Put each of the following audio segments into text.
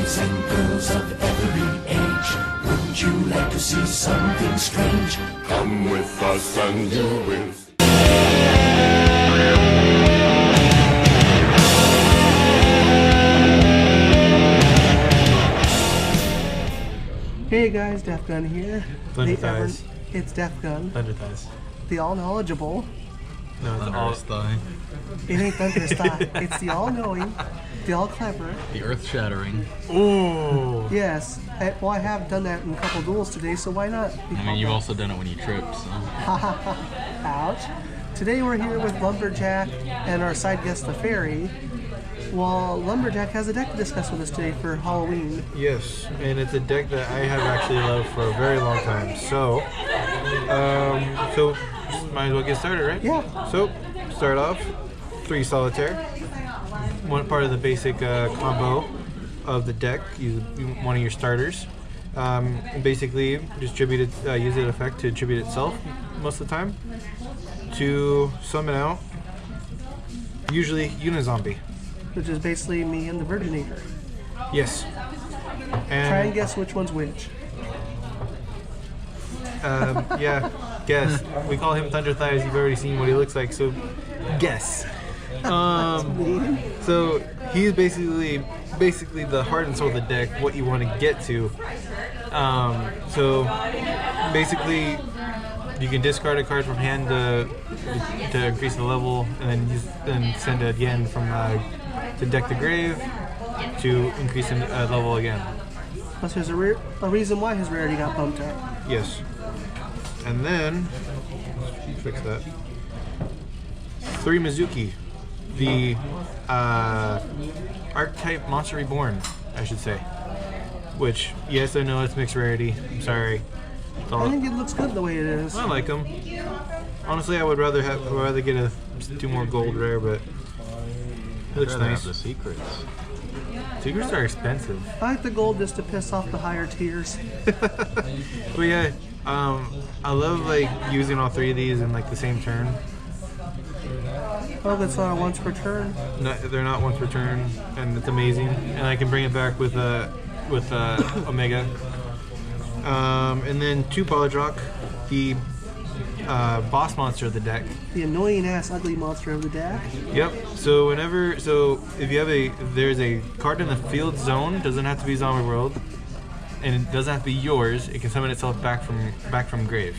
boys and girls of every age, wouldn't you like to see something strange? Come with us and you will. Hey guys, DeathGun here. Thunder Thighs. It's DeathGun. Thunder Thighs. The all-knowledgeable. No, it's Thunderous Thigh. It ain't Thunderous Thigh. It's the all-knowing, the all-clever. The earth-shattering. Ooh. Yes. Well, I have done that in a couple duels today, so why not? I mean, you've also done it when you trip, so. Ouch. Today we're here with Lumberjack and our side guest, the Fairy. Well, Lumberjack has a deck to discuss with us today for Halloween. Yes, and it's a deck that I have actually loved for a very long time. So might as well get started, right? Yeah. So, start off, 3 solitaire. One part of the basic combo of the deck, use one of your starters. Basically, distribute it, use the effect to attribute itself most of the time. To summon out, usually Unizombie. Which is basically me and the Virginator. Yes. And try and guess which one's which. Yeah, guess. We call him Thunder Thighs. You've already seen what he looks like, so guess. So he's basically the heart and soul of the deck. What you want to get to. So basically, you can discard a card from hand to increase the level, and then send it again from to deck the grave to increase the level again. Plus, there's a reason why his rarity got bumped up. Yes. And then, let's fix that. 3 Mizuki, the archetype Monster Reborn, I should say. Which, yes, I know it's mixed rarity. I'm sorry. I think it looks good the way it is. I like them. Honestly, I would rather get 2 more gold rare, but it looks nice. The secrets. Secrets are expensive. I like the gold just to piss off the higher tiers. But yeah, I love like using all 3 of these in like the same turn. Oh, that's not a once per turn. No, they're not once per turn, and it's amazing. And I can bring it back with Omega. And then 2 Polydrock, the boss monster of the deck. The annoying ass ugly monster of the deck. Yep. So if you have there's a card in the field zone, doesn't have to be Zombie World, and it doesn't have to be yours. It can summon itself back from grave.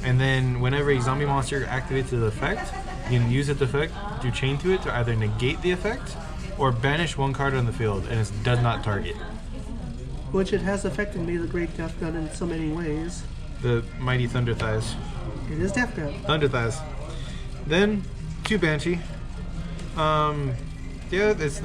And then whenever a zombie monster activates the effect, you can use its effect to chain to it to either negate the effect or banish 1 card on the field, and it does not target. Which it has affected me, the great DeathGun, in so many ways. The mighty Thunder Thighs. It is DeathGun. Thunder Thighs. Then 2 Banshee. Yeah, it's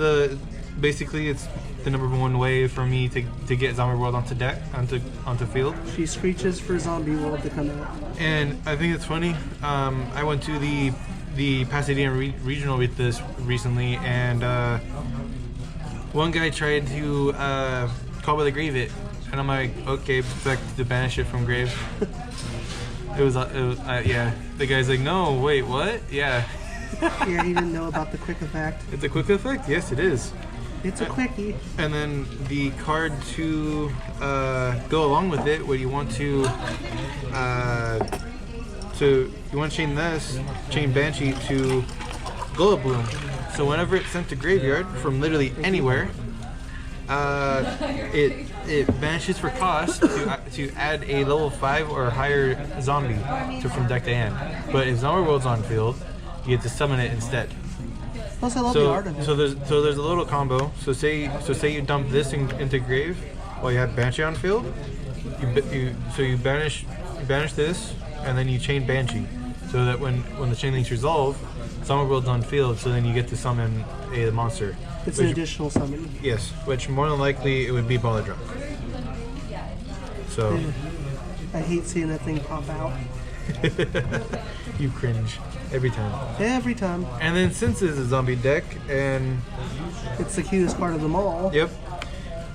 basically it's the #1 way for me to get Zombie World onto field. She screeches for Zombie World to come out. And I think it's funny. I went to the Pasadena regional with this recently, and one guy tried to Call by the Grave it, and I'm like, okay, back to banish it from grave. It was yeah. The guy's like, no, wait, what? Yeah. Yeah, he didn't know about the quick effect. It's a quick effect? Yes, it is. It's a quickie. And then the card to go along with it, where you want to, chain Banshee to Glow Bloom. So whenever it's sent to graveyard from literally anywhere, it banishes for cost to add a level 5 or higher zombie from deck to hand. But if Zombie World's on field, you get to summon it instead. Plus, I love the art of it. So there's a little combo. So say you dump this into grave while you have Banshee on field. You banish this, and then you chain Banshee, so that when the chain links resolve, Zombie World's on field. So then you get to summon a monster. It's an additional summon. Yes, which more than likely it would be Polydrock. So I hate seeing that thing pop out. You cringe every time. Every time. And then since it's a zombie deck, and it's the cutest part of them all. Yep.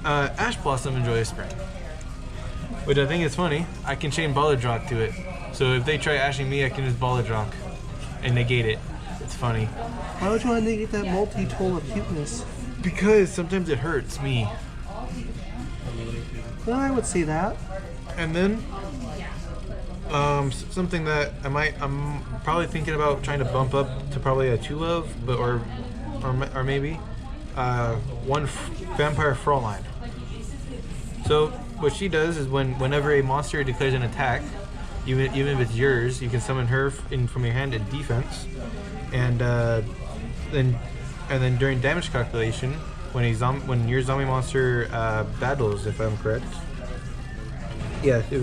Ash Blossom and Joyous Spring, which I think is funny. I can chain Polydrock to it, so if they try ashing me, I can just Polydrock and negate it. It's funny. Why would you want to negate that multi-tool of cuteness? Because sometimes it hurts me. Well, I would see that. And then something that I'm probably thinking about trying to bump up to probably a 2 of, but or maybe one vampire Fraulein. So what she does is whenever a monster declares an attack, even if it's yours, you can summon her in from your hand in defense, and then during damage calculation, when your zombie monster battles, if I'm correct. Yeah, if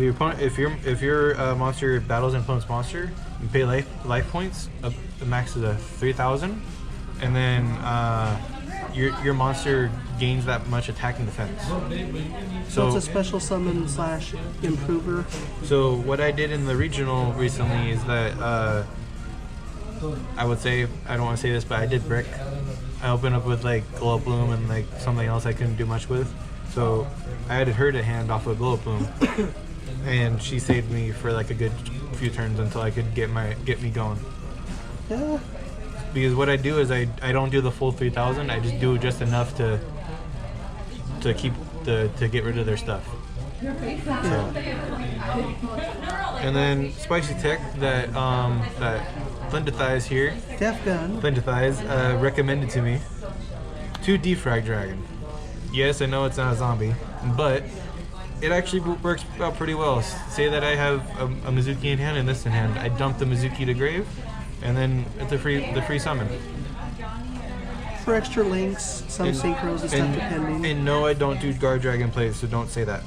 your monster battles an opponent's monster, you pay life points up the max of 3,000, and then your monster gains that much attack and defense. So it's a special summon / improver. So what I did in the regional recently is that I would say, I don't want to say this, but I did brick. I opened up with like Glow Bloom and like something else I couldn't do much with. So I added her to hand off of Glow Bloom, and she saved me for like a good few turns until I could get me going. Yeah. Because what I do is I don't do the full 3,000. I just do just enough to get rid of their stuff. So. And then spicy tech that Linda Thighs here, DeathGun. Linda Thighs recommended to me, 2 Defrag Dragon. Yes, I know it's not a zombie, but it actually works out pretty well. Say that I have a Mizuki in hand and this in hand. I dump the Mizuki to grave, and then it's the free summon. For extra links, some synchros and stuff depending. And no, I don't do guard dragon plays, so don't say that.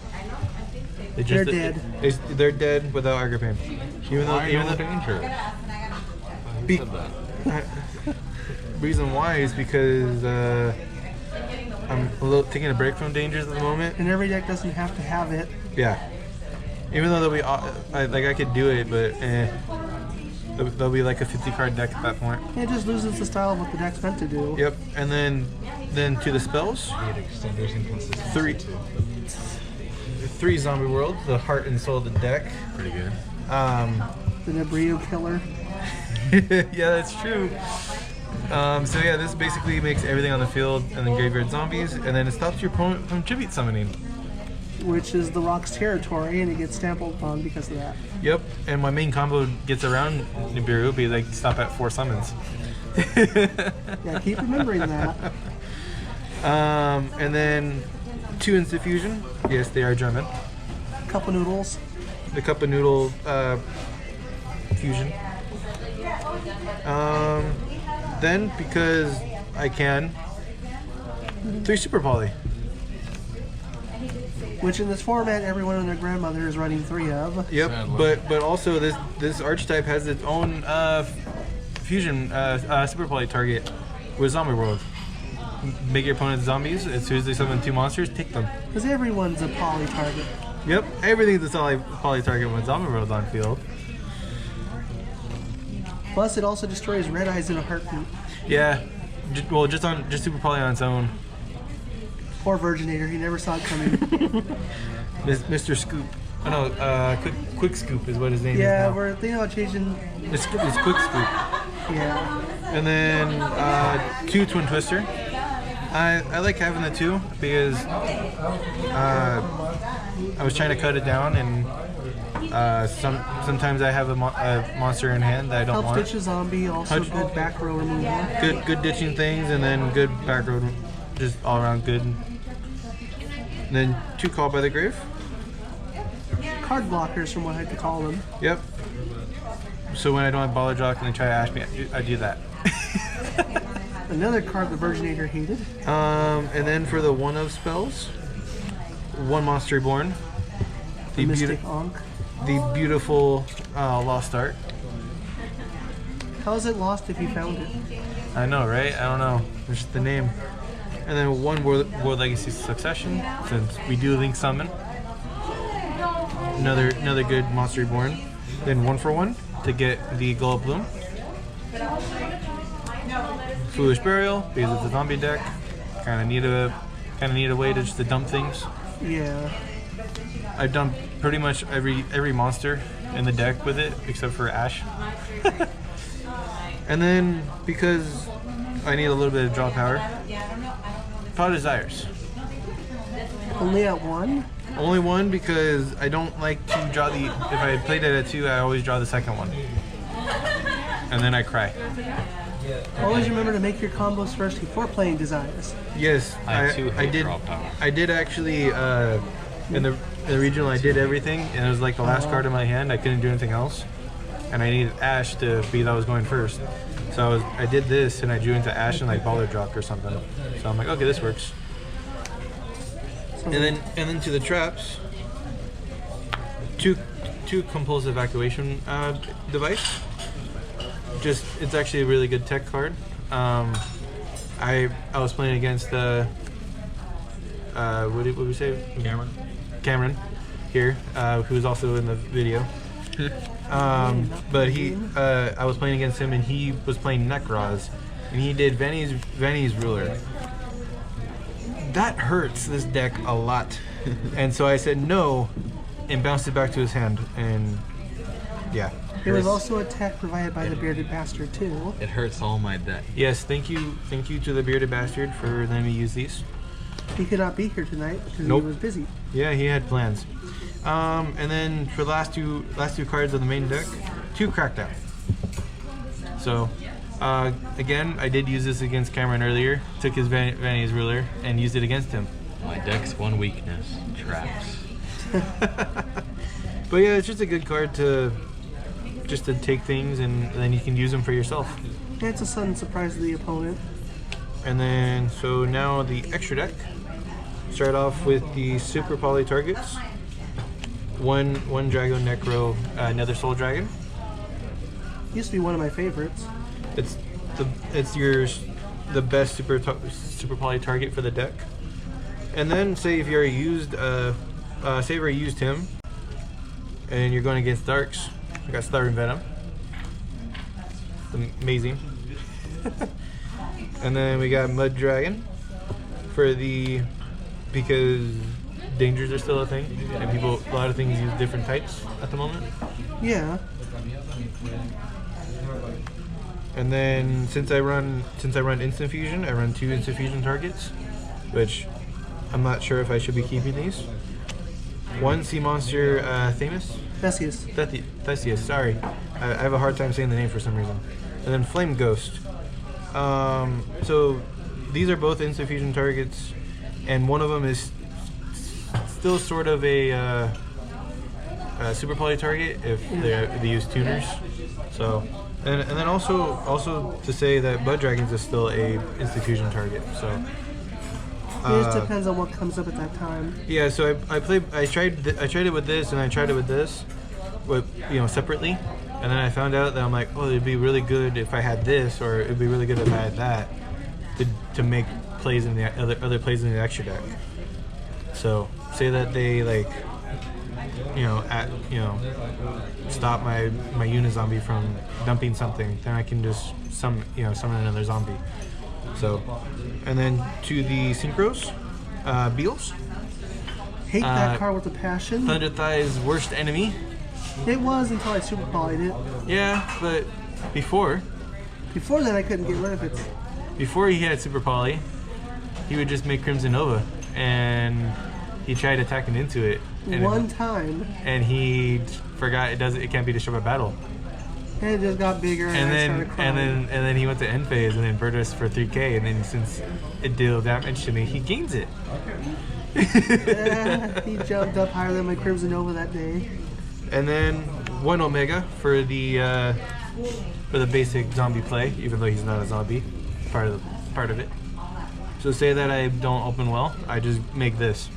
They're dead. They're dead without Agripane. Even though danger. Reason why is because I'm taking a break from dangers at the moment. And every deck doesn't have to have it. Yeah. Even though I could do it, but there'll be like a 50-card deck at that point. It just loses the style of what the deck's meant to do. Yep. And then to the spells, 3 Zombie World, the heart and soul of the deck. Pretty good. The Nebrio Killer. Yeah, that's true. So yeah, this basically makes everything on the field and then graveyard zombies, and then it stops your opponent from tribute summoning. Which is the Rock's territory, and it gets stampled upon because of that. Yep, and my main combo gets around Nibiru, be like stop at 4 summons. Yeah, keep remembering that. And then 2 Instant Fusion. Yes, they are German. Cup of Noodles. The Cup of Noodle fusion. Then, because I can, 3 Super Poly. Which in this format, everyone and their grandmother is running 3 of. Yep, but also this archetype has its own fusion Super Poly target with Zombie World. Make your opponents zombies. As soon as they summon 2 monsters, take them. Because everyone's a poly target. Yep, everything's a poly target when Zombie World's on field. Plus, it also destroys Red Eyes in a heartbeat. Yeah, just Super Poly on its own. Or Virginator, he never saw it coming. Mr. Scoop. Oh no, Quick Scoop is what his name is Yeah, now. we're thinking about changing. It's Quick Scoop. Yeah. And then 2 Twin Twister. I like having the 2 because I was trying to cut it down, and sometimes I have a monster in hand that I don't Helps want. ditch a zombie, also good back row removal. Good ditching things, and then good back row, just all around good. And then 2 Call by the Grave. Card blockers, from what I like to call them. Yep. So when I don't have Baller Jock and they try to ash me, I do that. Another card the Virginator hated. And then for the 1 of spells, 1 Monster Reborn. The Mystic Ankh. The beautiful Lost Art. How is it lost if you found it? I know, right? I don't know. It's just the name. And then 1 World Legacy Succession, since we do Link Summon. Another good Monster Reborn. Then 1 for 1 to get the Glow Bloom. Foolish Burial, because it's a zombie deck. Kind of need a way to just to dump things. Yeah. I dumped pretty much every monster in the deck with it, except for Ash. And then, because I need a little bit of draw power, Draw Desires. Only at 1? Only one because I don't like to draw the. If I played it at 2, I always draw the second one, and then I cry. Always remember to make your combos first before playing designs. Yes, I did. I did actually in the regional. I did everything, and it was like the last card in my hand. I couldn't do anything else, and I needed Ash to be that I was going first. So I did this, and I drew into Ash and like baller dropped or something. So I'm like, okay, this works. And then to the traps, two compulsive evacuation device. Just it's actually a really good tech card. I was playing against what did we say? Cameron here, who was also in the video. But I was playing against him, and he was playing Necroz, and he did Veni's Ruler. That hurts this deck a lot, and so I said no, and bounced it back to his hand, and yeah. There was also a tech provided by the Bearded Bastard too. It hurts all my deck. Yes, thank you to the Bearded Bastard for letting me use these. He could not be here tonight because Nope. he was busy. Yeah, he had plans. And then for the last two cards of the main deck, 2 Crackdown. So, again, I did use this against Cameron earlier. Took his Vanity's Ruler and used it against him. My deck's one weakness: traps. But yeah, it's just a good card to take things, and then you can use them for yourself. Yeah, it's a sudden surprise to the opponent. And then, so now the extra deck. Start off with the Super Poly targets. One Drago Necro, Nether Soul Dragon. Used to be one of my favorites. It's the best Super Poly target for the deck. And then say if you already used him, and you're going against Darks. I got Starving Venom. It's amazing. And then we got Mud Dragon because dangers are still a thing, and a lot of things use different types at the moment. Yeah. And then since I run Instant Fusion, I run 2 Instant Fusion targets, which I'm not sure if I should be keeping these. One Sea Monster Theseus, sorry. I have a hard time saying the name for some reason. And then Flame Ghost. So these are both Instant Fusion targets, and one of them is still sort of a Super Poly target if they use tuners. So, and then also to say that Bud Dragons is still a Instant Fusion target. So. It just depends on what comes up at that time. Yeah, so I tried it with this, and I tried it with this, separately, and then I found out that I'm like, oh, it'd be really good if I had this, or it'd be really good if I had that, to make plays in the other plays in the extra deck. So say that they stop my Unizombie from dumping something, then I can just summon another zombie. So, and then to the Synchros, Beals. Hate that card with a passion. Thunder Thigh's worst enemy. It was until I Super Poly'd it. Yeah, but before that I couldn't get rid of it. Before he had Super Poly, he would just make Crimson Nova, and he tried attacking into it. One time. And he forgot it can't be destroyed by battle. And it just got bigger, and I started crying. And then he went to end phase and then Burst for 3k, and then since it dealt damage to me, he gains it. Yeah, he jumped up higher than my Crimson Nova that day. And then 1 Omega for the basic zombie play, even though he's not a zombie, part of it. So say that I don't open well, I just make this.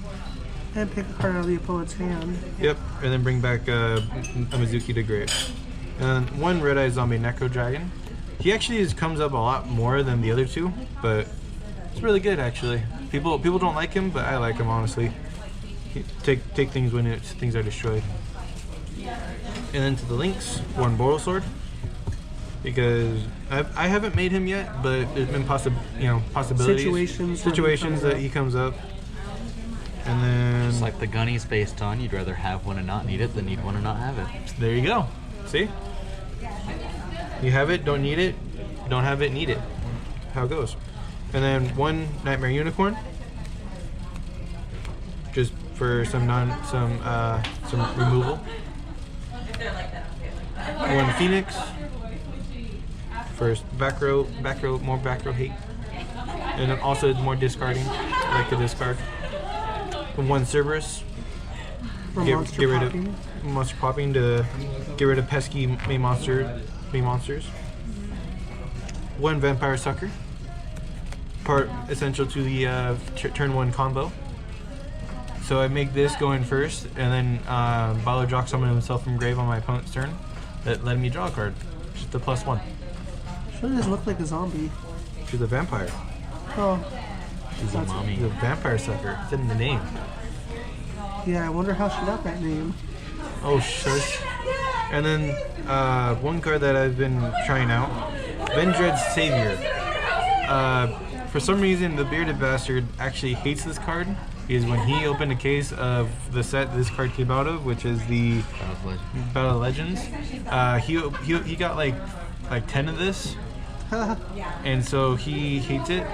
And pick a card out of the opponent's hand. Yep, and then bring back a Mizuki to grave. And then 1 Red Eye Zombie Necro Dragon. He actually comes up a lot more than the other 2, but it's really good actually. People don't like him, but I like him honestly. Take things when things are destroyed. And then to the links, 1 Boral Sword, because I haven't made him yet, but there's been possibilities, situations that he comes up. And then Just like the gun he's based on, you'd rather have one and not need it than need one and not have it. There you go. See? You have it, don't need it. Don't have it, need it. How it goes. And then 1 Nightmare Unicorn. Just for some removal. One Phoenix for more back row hate, and then also more discarding. I like to discard. One Cerberus. Get rid of monster popping to get rid of pesky main monsters. One Vampire Sucker. Part essential to the turn 1 combo. So I make this go in first, and then Balor summon himself from grave on my opponent's turn. That let me draw a card. Just a +1. Sure does look like a zombie. She's a vampire. Oh. She's a mommy. She's a vampire sucker. It's in the name. Yeah, I wonder how she got that name. Oh, shush. And then one card that I've been trying out, Vendread's Savior. For some reason, the Bearded Bastard actually hates this card, because when he opened a case of the set this card came out of, which is the Battle of Legends, he got like 10 of this, and so he hates it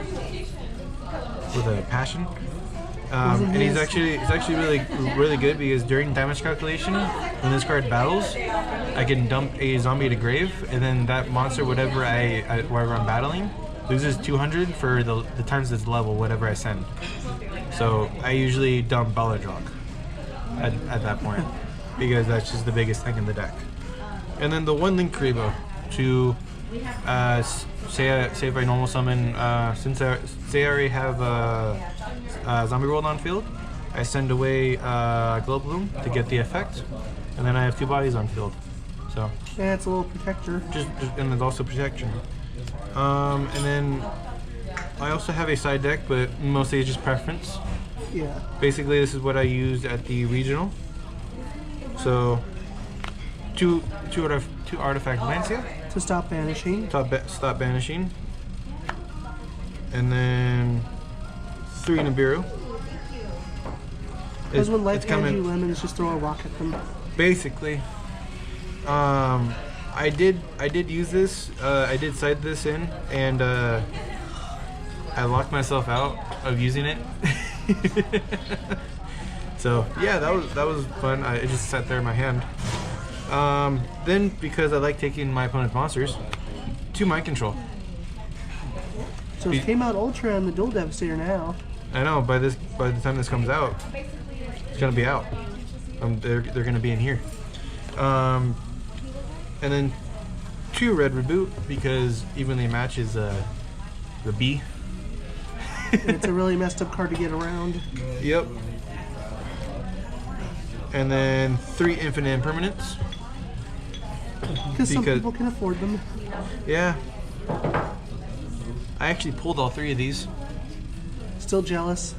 with a passion. And he's actually really good, because during damage calculation, when this card battles, I can dump a zombie to grave, and then that monster, whatever I'm battling, loses 200 for the times its level, whatever I send. So I usually dump Balor at that point, because that's just the biggest thing in the deck. And then the one Link Karibo to say if I normal summon, since I already have Zombie World on field, I send away Glow Bloom to get the effect, and then I have 2 bodies on field. So yeah, it's a little protector. Just and there's also protection. And then I also have a side deck, but mostly it's just preference. Yeah. Basically, this is what I used at the regional. So two artifact Lancia To stop banishing. stop banishing, and then 3 Nibiru. Because when life hands you lemons, just throw a rock at them. Basically, I did use this. I did side this in, and I locked myself out of using it. So yeah, that was fun. It just sat there in my hand. Then, because I like taking my opponent's monsters, 2 Mind Control. So it came out Ultra and the Duel Devastator now. I know. By the time this comes out, it's gonna be out. They're gonna be in here. And then 2 Red Reboot, because evenly matches the B. It's a really messed up card to get around. Yep. And then 3 Infinite Impermanents. Because some people can afford them. Yeah. I actually pulled all 3 of these. Still jealous.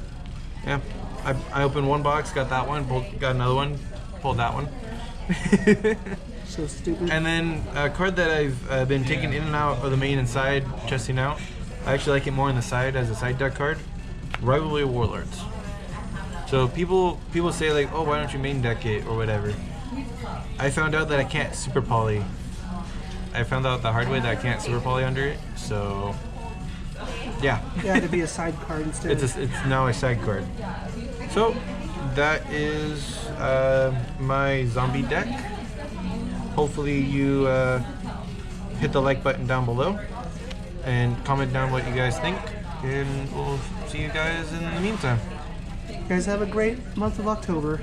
Yeah. I opened one box, got that one, got another one, pulled that one. So stupid. And then a card that I've been taking in and out of the main and side, testing out. I actually like it more on the side as a side deck card. Rivalry Warlords. So people say like, oh, why don't you main deck it or whatever. I found out that I can't super poly. I found out the hard way that I can't super poly under it. So yeah. Yeah, to be a side card instead. It's now a side card. So that is my zombie deck. Hopefully you hit the like button down below and comment down what you guys think, and we'll see you guys in the meantime. You guys have a great month of October.